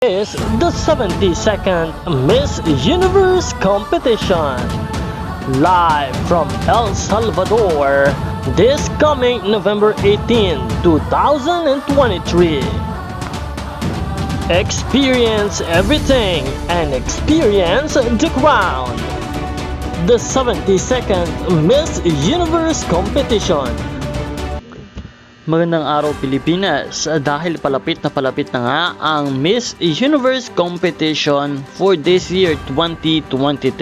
is the 72nd Miss Universe competition. Live from El Salvador, this coming November 18, 2023. Experience everything and experience the crown. The 72nd Miss Universe competition. Magandang araw Pilipinas, dahil palapit na nga ang Miss Universe competition for this year 2023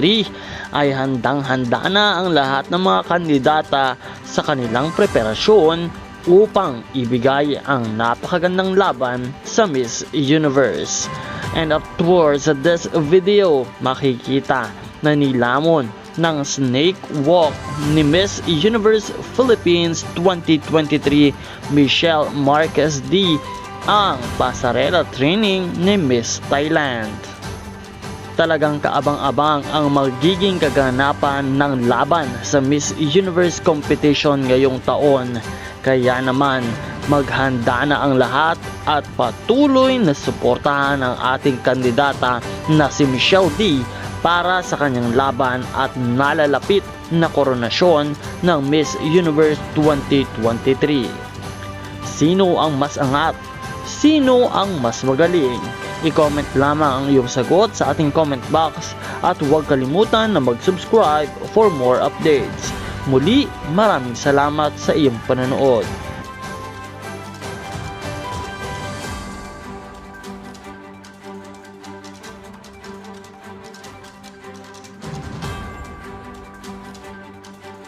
ay handang-handa na ang lahat ng mga kandidata sa kanilang preparasyon upang ibigay ang napakagandang laban sa Miss Universe. And of course, sa this video, makikita na nilamon ng snake walk ni Miss Universe Philippines 2023 Michelle Marquez D ang pasarela training ni Miss Thailand. Talagang kaabang-abang ang magiging kaganapan ng laban sa Miss Universe competition ngayong taon, kaya naman maghanda na ang lahat at patuloy na suportahan ang ating kandidata na si Michelle D para sa kanyang laban at nalalapit na koronasyon ng Miss Universe 2023. Sino ang mas angat? Sino ang mas magaling? I-comment lamang ang iyong sagot sa ating comment box at huwag kalimutan na mag-subscribe for more updates. Muli, maraming salamat sa iyong panonood.